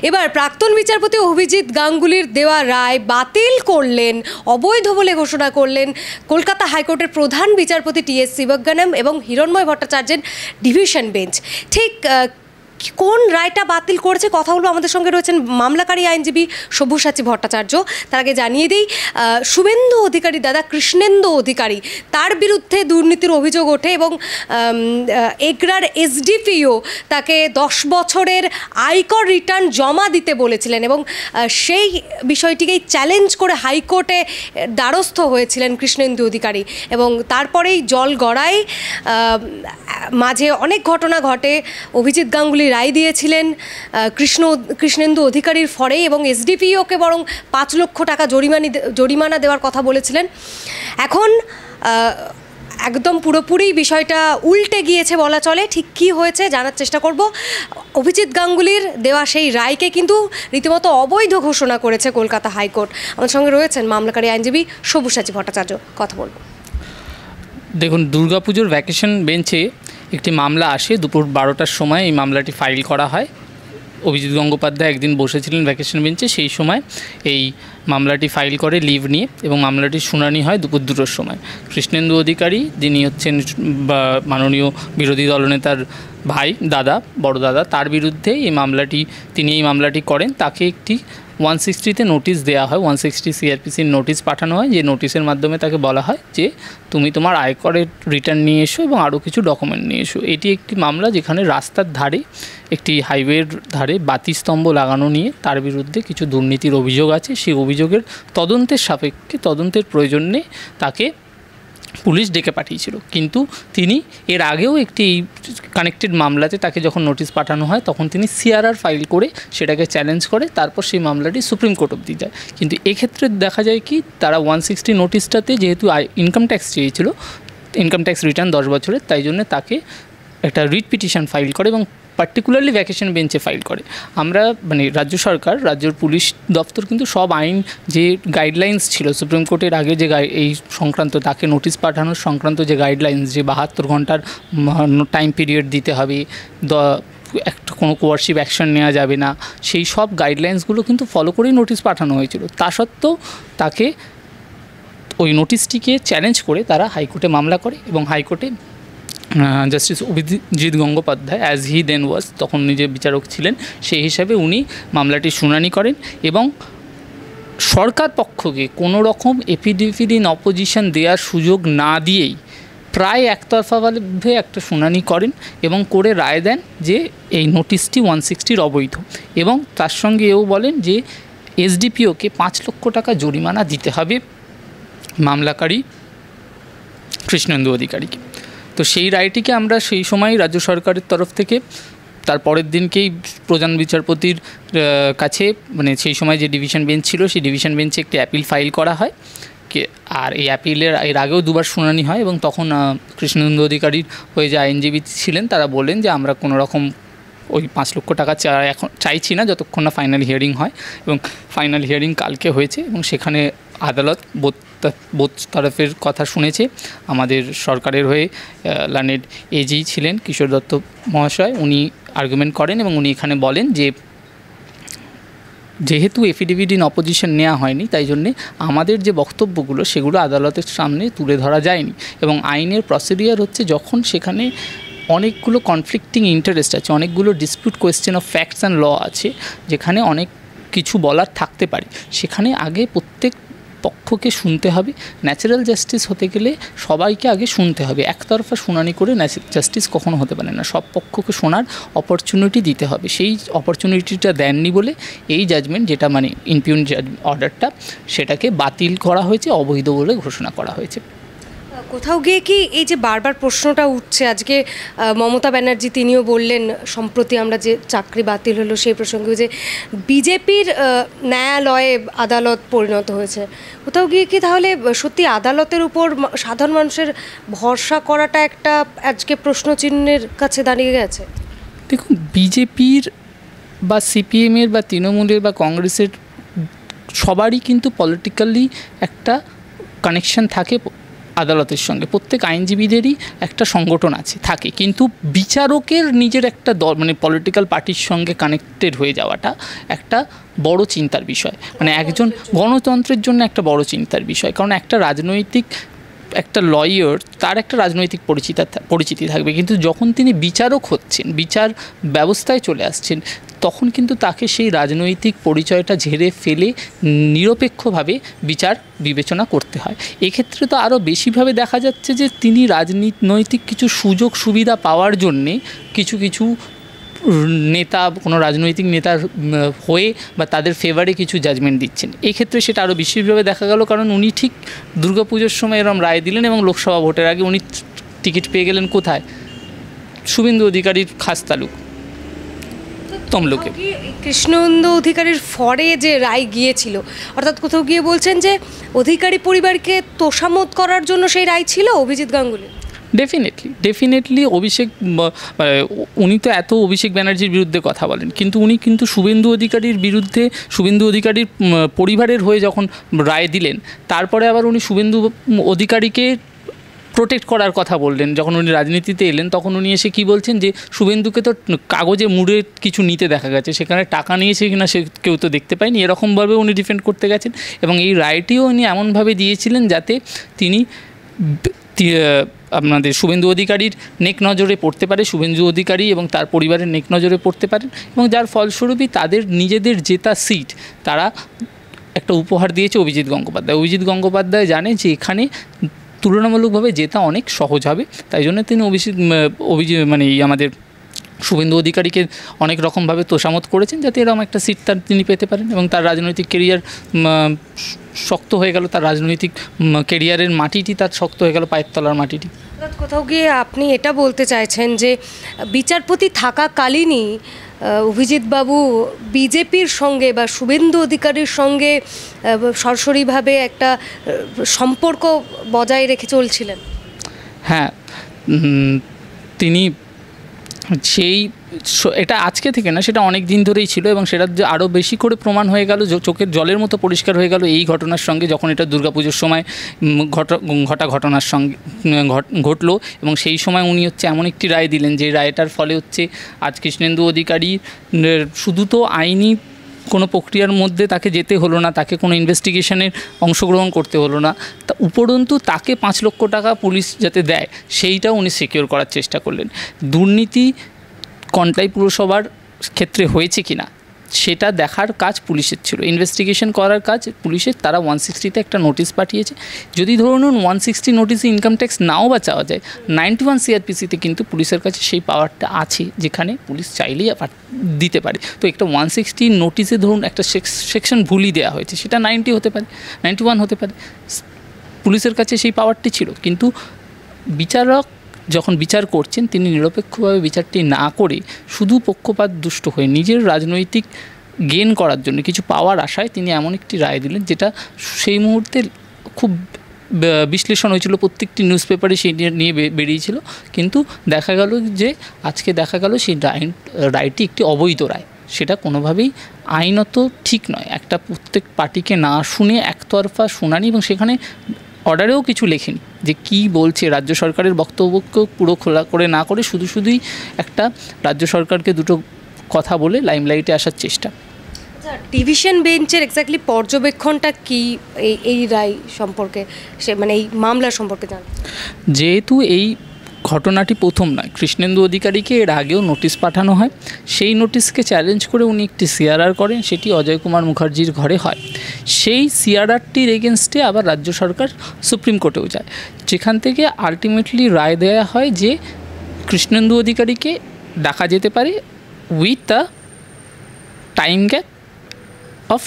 এবার প্রাক্তন বিচারপতি অভিজিৎ গাঙ্গুলির দেওয়া রায় বাতিল করলেন, অবৈধ বলে ঘোষণা করলেন কলকাতা হাইকোর্টের প্রধান বিচারপতি টি.এস. শিবজ্ঞানম এবং হিরণময় ভট্টাচার্যের ডিভিশন বেঞ্চ। ঠিক কোন রায়টা বাতিল করেছে কথা হলো, আমাদের সঙ্গে রয়েছেন মামলাকারী আইনজীবী সব্যসাচী ভট্টাচার্য। তার আগে জানিয়ে দিই, শুভেন্দু অধিকারী দাদা কৃষ্ণেন্দু অধিকারী, তার বিরুদ্ধে দুর্নীতির অভিযোগ ওঠে এবং এগরার এসডিপিও তাকে 10 বছরের আয়কর রিটার্ন জমা দিতে বলেছিলেন এবং সেই বিষয়টিকেই চ্যালেঞ্জ করে হাইকোর্টে দ্বারস্থ হয়েছিলেন কৃষ্ণেন্দু অধিকারী এবং তারপরেই জল গড়ায়, মাঝে অনেক ঘটনা ঘটে। অভিজিৎ গাঙ্গুলি রায় দিয়েছিলেন কৃষ্ণেন্দু অধিকারীর ফরেই এবং এসডিপিওকে বরং 5 লক্ষ টাকা জরিমানা দেওয়ার কথা বলেছিলেন। এখন একদম পুরোপুরি বিষয়টা উল্টে গিয়েছে বলা চলে। ঠিক কী হয়েছে জানার চেষ্টা করব। অভিজিৎ গাঙ্গুলির দেওয়া সেই রায়কে কিন্তু রীতিমতো অবৈধ ঘোষণা করেছে কলকাতা হাইকোর্ট। আমার সঙ্গে রয়েছেন মামলাকারী আইনজীবী সব্যসাচী ভট্টাচার্য, কথা বলব। দেখুন, দুর্গাপুজোর ভ্যাকেশন বেঞ্চে একটি মামলা আসে দুপুর 12টার সময়। এই মামলাটি ফাইল করা হয়। অভিজিৎ গঙ্গোপাধ্যায় একদিন বসেছিলেন ভ্যাকেশন বেঞ্চে, সেই সময় এই মামলাটি ফাইল করে লিভ নিয়ে এবং মামলাটির শুনানি হয় দুপুর 2টোর সময়। কৃষ্ণেন্দু অধিকারী, যিনি হচ্ছেন মাননীয় বিরোধী দলনেতার ভাই, দাদা, বড় দাদা, তার বিরুদ্ধে তিনি এই মামলাটি করেন। তাকে একটি 160-তে নোটিশ দেওয়া হয়, 160 সিআরপিসির নোটিশ পাঠানো হয়, যে নোটিশের মাধ্যমে তাকে বলা হয় যে তুমি তোমার আয়করের রিটার্ন নিয়ে এসো এবং আরও কিছু ডকুমেন্ট নিয়ে এসো। এটি একটি মামলা যেখানে রাস্তার ধারে, একটি হাইওয়ের ধারে বাতিস্তম্ভ লাগানো নিয়ে তার বিরুদ্ধে কিছু দুর্নীতির অভিযোগ আছে। সেই অভিযোগের তদন্তের সাপেক্ষে, তদন্তের প্রয়োজনে তাকে পুলিশ ডেকে পাঠিয়েছিল। কিন্তু তিনি এর আগেও একটি কানেক্টেড মামলাতে তাকে যখন নোটিশ পাঠানো হয় তখন তিনি সিআরআর ফাইল করে সেটাকে চ্যালেঞ্জ করে, তারপর সেই মামলাটি সুপ্রিম কোর্ট অবধি যায়। কিন্তু এক্ষেত্রে দেখা যায় কি, তারা 160 নোটিশটাতে যেহেতু ইনকাম ট্যাক্স চেয়েছিল, ইনকাম ট্যাক্স রিটার্ন 10 বছরের, তাই জন্য তাকে একটা রিট পিটিশন ফাইল করে এবং পার্টিকুলারলি ভ্যাকেশন বেঞ্চে ফাইল করে। আমরা রাজ্য সরকার, রাজ্যের পুলিশ দপ্তর কিন্তু সব আইন যে গাইডলাইন্স ছিল সুপ্রিম কোর্টের আগে, যে এই সংক্রান্ত তাকে নোটিশ পাঠানোর সংক্রান্ত যে গাইডলাইন্স, যে 72 ঘন্টার টাইম পিরিয়ড দিতে হবে, একটা কোনো কোয়ারশিপ অ্যাকশন নেওয়া যাবে না, সেই সব গাইডলাইন্সগুলো কিন্তু ফলো করেই নোটিশ পাঠানো হয়েছিল। তা সত্ত্বেও তাকে ওই নোটিশটিকে চ্যালেঞ্জ করে তারা হাইকোর্টে মামলা করে এবং হাইকোর্টে justice Abhijit Gangopadhyay, as he then was, তখন নিজে বিচারক ছিলেন, সেই হিসাবে উনি মামলাটি শুনানি করেন এবং সরকার পক্ষকে কোনো রকম এফিডেভিট ইন অপোজিশন দেওয়ার সুযোগ না দিয়েই প্রায় একতরফাভাবে একটা শুনানি করেন এবং করে রায় দেন যে এই নোটিশটি 160-র অবৈধ এবং তার সঙ্গে এও বলেন যে এসডিপিওকে 5 লক্ষ টাকা জরিমানা দিতে হবে মামলাকারী কৃষ্ণেন্দু অধিকারীকে। তো সেই রায়টিকে আমরা সেই সময় রাজ্য সরকারের তরফ থেকে তার পরের দিনকেই প্রধান বিচারপতির কাছে, সেই সময় যে ডিভিশন বেঞ্চ ছিল সেই ডিভিশন বেঞ্চে একটি অ্যাপিল ফাইল করা হয়। আর এই অ্যাপিলের এর আগেও 2বার শুনানি হয় এবং তখন কৃষ্ণেন্দু অধিকারীর হয়ে যে আইনজীবী ছিলেন তারা বলেন যে আমরা কোনো রকম ওই 5 লক্ষ টাকা এখন চাইছি না যতক্ষণ না ফাইনাল হিয়ারিং হয়, এবং ফাইনাল হিয়ারিং কালকে হয়েছে এবং সেখানে আদালত বোধ তরফের কথা শুনেছে। আমাদের সরকারের হয়ে লার্নেড এজি ছিলেন কিশোর দত্ত মহাশয়, উনি আর্গুমেন্ট করেন এবং উনি এখানে বলেন যে যেহেতু এফিডেভিট ইন অপোজিশন নেওয়া হয়নি, তাই জন্যে আমাদের যে বক্তব্যগুলো সেগুলো আদালতের সামনে তুলে ধরা যায়নি এবং আইনের প্রসিডিওর হচ্ছে যখন সেখানে অনেকগুলো কনফ্লিক্টিং ইন্টারেস্ট আছে, অনেকগুলো dispute question of facts and law আছে, যেখানে অনেক কিছু বলার থাকতে পারে, সেখানে আগে প্রত্যেক পক্ষকে শুনতে হবে। ন্যাচারাল জাস্টিস হতে গেলে সবাইকে আগে শুনতে হবে, একতরফা শুনানি করে জাস্টিস কখনো হতে পারে না, সব পক্ষকে শোনার অপরচুনিটি দিতে হবে। সেই অপরচুনিটিটা দেননি বলে এই জাজমেন্ট, যেটা ইমপিউন অর্ডারটা, সেটাকে বাতিল করা হয়েছে, অবৈধ বলে ঘোষণা করা হয়েছে। কোথাও গিয়ে কি এই যে বারবার প্রশ্নটা উঠছে, আজকে মমতা ব্যানার্জি তিনিও বললেন সম্প্রতি আমরা যে চাকরি বাতিল হলো সেই প্রসঙ্গে, যে বিজেপির ন্যায়ালয়ে আদালত পরিণত হয়েছে, কোথাও গিয়ে কি তাহলে সত্যি আদালতের উপর সাধারণ মানুষের ভরসা করাটা একটা আজকে প্রশ্নচিহ্নের কাছে দাঁড়িয়ে গেছে? দেখুন, বিজেপির বা সিপিএমের বা তৃণমূলের বা কংগ্রেসের সবারই কিন্তু পলিটিক্যালি একটা কানেকশন থাকে আদালতের সঙ্গে, প্রত্যেক আইনজীবীদেরই একটা সংগঠন থাকে, কিন্তু বিচারকের নিজের একটা দল মানে পলিটিক্যাল পার্টির সঙ্গে কানেক্টেড হয়ে যাওয়াটা একটা বড় চিন্তার বিষয়, মানে একজন গণতন্ত্রের জন্য একটা বড় চিন্তার বিষয়। কারণ একটা লয়ার তার একটা রাজনৈতিক পরিচিতি থাকবে, কিন্তু যখন তিনি বিচারক হচ্ছেন, বিচার ব্যবস্থায় চলে আসছেন, তখন কিন্তু তাকে সেই রাজনৈতিক পরিচয়টা ঝেড়ে ফেলে নিরপেক্ষভাবে বিচার বিবেচনা করতে হয়। এক্ষেত্রে তো আরও বেশিভাবে দেখা যাচ্ছে যে তিনি রাজনৈতিক কিছু সুযোগ সুবিধা পাওয়ার জন্যে কিছু নেতা, কোনো রাজনৈতিক নেতার হয়ে বা তাদের ফেভারে কিছু জাজমেন্ট দিচ্ছেন। এই ক্ষেত্রে সেটা আরও বিশেষভাবে দেখা গেল, কারণ উনি ঠিক দুর্গাপুজোর সময় এরম রায় দিলেন এবং লোকসভা ভোটের আগে উনি টিকিট পেয়ে গেলেন কোথায়? শুভেন্দু অধিকারীর খাস তালুক তমলুকে। কৃষ্ণেন্দু অধিকারীর ফরে যে রায় গিয়েছিল, অর্থাৎ কোথাও গিয়ে বলছেন যে অধিকারী পরিবারকে তোষামোদ করার জন্য সেই রায় ছিল অভিজিৎ গাঙ্গুলি। ডেফিনেটলি উনি তো এত অভিষেক ব্যানার্জির বিরুদ্ধে কথা বলেন, কিন্তু উনি কিন্তু শুভেন্দু অধিকারীর পরিবারের হয়ে যখন রায় দিলেন, তারপরে আবার উনি শুভেন্দু অধিকারীকে প্রোটেক্ট করার কথা বললেন। যখন উনি রাজনীতিতে এলেন তখন উনি এসে কি বলছেন যে শুভেন্দুকে তো কাগজে মুড়ে কিছু নিতে দেখা গেছে, সেখানে টাকা নিয়েছে কিনা সে কেউ তো দেখতে পায়নি, এরকমভাবে উনি ডিফেন্ড করতে গেছেন। এবং এই রায়টিও উনি এমনভাবে দিয়েছিলেন যাতে তিনি আপনাদের শুভেন্দু অধিকারীর নেক নজরে পড়তে পারে, শুভেন্দু অধিকারী এবং তার পরিবারের নেক নজরে পড়তে পারেন, এবং যার ফলস্বরূপই তাদের নিজেদের জেতা সিট তারা একটা উপহার দিয়েছে অভিজিৎ গঙ্গোপাধ্যায় জানে যে এখানে তুলনামূলকভাবে জেতা অনেক সহজ হবে, তাই জন্য তিনি আমাদের শুভেন্দু অধিকারীকে অনেক রকমভাবে তোষামত করেছেন যাতে এরকম একটা সিট তিনি পেতে পারেন, এবং তার রাজনৈতিক কেরিয়ার শক্ত হয়ে গেল, তার রাজনৈতিক কেরিয়ারের মাটিটি তার শক্ত হয়ে গেল, পায়ের তলার মাটিটি। কোথাও গিয়ে আপনি এটা বলতে চাইছেন যে বিচারপতি থাকাকালীনই অভিজিৎবাবু বিজেপির সঙ্গে বা শুভেন্দু অধিকারীর সঙ্গে সরাসরিভাবে একটা সম্পর্ক বজায় রেখে চলছিলেন? হ্যাঁ, তিনি এটা আজকে থেকে না, সেটা অনেক দিন ধরেই ছিল, এবং সেটা আরও বেশি করে প্রমাণ হয়ে গেল, চোখের জলের মতো পরিষ্কার হয়ে গেল এই ঘটনার সঙ্গে, যখন এটা দুর্গাপুজোর সময় ঘটনার সঙ্গে ঘটলো। এবং সেই সময় উনি এমন একটি রায় দিলেন যে রায়টার ফলে আজ কৃষ্ণেন্দু অধিকারী শুধু তো আইনি কোনো প্রক্রিয়ার মধ্যে তাকে যেতে হলো না, তাকে কোনো ইনভেস্টিগেশনের অংশগ্রহণ করতে হলো না, তা উপরন্তু তাকে 5 লক্ষ টাকা পুলিশ যাতে দেয় সেইটাও উনি সিকিওর করার চেষ্টা করলেন। দুর্নীতি কন্টাই পুরসভার ক্ষেত্রে হয়েছে কি না সেটা দেখার কাজ পুলিশের ছিল, ইনভেস্টিগেশন করার কাজ পুলিশের। তারা 160-তে একটা নোটিশ পাঠিয়েছে। যদি ধরুন 160 নোটিশে ইনকাম ট্যাক্স নাও বা চাওয়া যায়, 91 CRPCতে কিন্তু পুলিশের কাছে সেই পাওয়ারটা আছে, যেখানে পুলিশ চাইলেই দিতে পারে। তো একটা 160 নোটিশে ধরুন একটা সেকশন ভুলই দেওয়া হয়েছে, সেটা 90 হতে পারে, 91 হতে পারে, পুলিশের কাছে সেই পাওয়ারটি ছিল। কিন্তু বিচারক যখন বিচার করছেন তিনি নিরপেক্ষভাবে বিচারটি না করে শুধু পক্ষপাত দুষ্ট হয়ে নিজের রাজনৈতিক গেইন করার জন্য কিছু পাওয়ার আশায় তিনি এমন একটি রায় দিলেন, যেটা সেই মুহূর্তে খুব বিশ্লেষণ হয়েছিল, প্রত্যেকটি নিউজ পেপারে সেই নিয়ে বেরিয়েছিল। কিন্তু আজকে দেখা গেল সেই রায়টি একটি অবৈধ রায়, সেটা কোনোভাবেই আইনত ঠিক নয়। একটা প্রত্যেক পার্টিকে না শুনে একতরফা শুনানি, এবং সেখানে অর্ডারেও কিছু লেখেনি যে কী বলছে, রাজ্য সরকারের বক্তব্যকে পুরো খোলা করে না করে শুধুই একটা রাজ্য সরকারকে দুটো কথা বলে লাইমলাইটে আসার চেষ্টা। ডিভিশন বেঞ্চের এক্স্যাক্টলি পর্যবেক্ষণটা কি এই রায় সম্পর্কে, এই মামলা সম্পর্কে জানেন? যেহেতু এই ঘটনাটি প্রথম নয়, কৃষ্ণেন্দু অধিকারীকে এর আগেও নোটিশ পাঠানো হয়, সেই নোটিশকে চ্যালেঞ্জ করে উনি একটি সিআরআর করেন, সেটি অজয় কুমার মুখার্জির ঘরে হয়। সেই সিআরআরটির এগেনস্টে আবার রাজ্য সরকার সুপ্রিম কোর্টেও যায়, যেখান থেকে আলটিমেটলি রায় দেওয়া হয় যে কৃষ্ণেন্দু অধিকারীকে ডাকা যেতে পারে with the time gap of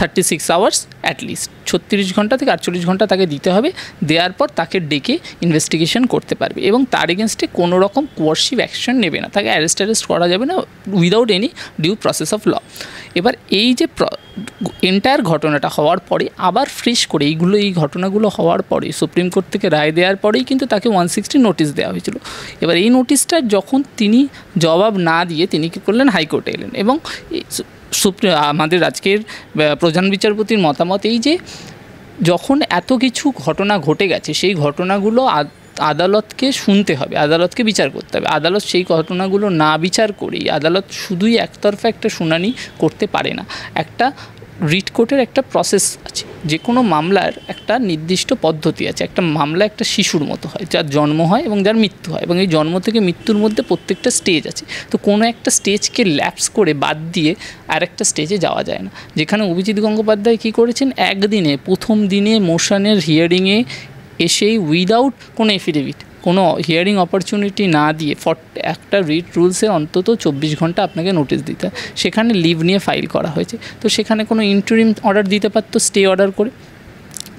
36 hours at least, 36 ঘন্টা থেকে 48 ঘন্টা তাকে দিতে হবে। দেওয়ার পর তাকে ডেকে ইনভেস্টিগেশন করতে পারবে, এবং তার এগেনস্টে কোনো রকম কোয়ার্সিভ অ্যাকশন নেবে না, তাকে অ্যারেস্ট করা যাবে না without any due process of law. এবার এই যে এন্টায়ার ঘটনাটা হওয়ার পরে আবার ফ্রেশ করে এই ঘটনাগুলো হওয়ার পরে সুপ্রিম কোর্ট থেকে রায় দেওয়ার পরেই কিন্তু তাকে 160 নোটিশ দেওয়া হয়েছিল। এবার এই নোটিশটা যখন তিনি জবাব না দিয়ে তিনি কী করলেন, হাইকোর্টে এলেন, এবং আমাদের আজকের প্রধান বিচারপতির মতামত এই যে যখন এত কিছু ঘটনা ঘটে গেছে সেই ঘটনাগুলো আদালতকে শুনতে হবে, আদালতকে বিচার করতে হবে। আদালত সেই ঘটনাগুলো না বিচার করেই আদালত শুধুই একতরফা একটা শুনানি করতে পারে না। একটা রিট কোর্টের একটা প্রসেস আছে, যে কোনো মামলার একটা নির্দিষ্ট পদ্ধতি আছে। একটা মামলা একটা শিশুর মতো হয়, যার জন্ম হয় এবং যার মৃত্যু হয়, এবং এই জন্ম থেকে মৃত্যুর মধ্যে প্রত্যেকটা স্টেজ আছে। তো কোনো একটা স্টেজকে ল্যাপস করে বাদ দিয়ে আর একটা স্টেজে যাওয়া যায় না। যেখানে অভিজিৎ গঙ্গোপাধ্যায় কী করেছেন, একদিনে প্রথম দিনে মোশনের হিয়ারিংয়ে এসেই উইদাউট কোনো এফিডেভিট, কোনো হিয়ারিং অপরচুনিটি না দিয়ে একটা রিট রুলসে অন্তত 24 ঘন্টা আপনাকে নোটিশ দিতে হয়, সেখানে লিভ নিয়ে ফাইল করা হয়েছে। তো সেখানে কোনো ইন্টারিম অর্ডার দিতে পারতো স্টে অর্ডার করে,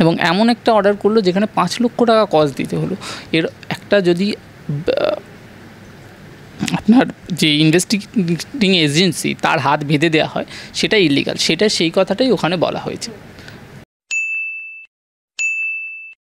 এবং এমন একটা অর্ডার করলো যেখানে 5 লক্ষ টাকা কস্ট দিতে হলো। এর একটা যদি আপনার যে ইনভেস্টিগেটিং এজেন্সি তার হাত বেঁধে দেওয়া হয়, সেটা ইলিগাল, সেটা সেই কথাটাই ওখানে বলা হয়েছে।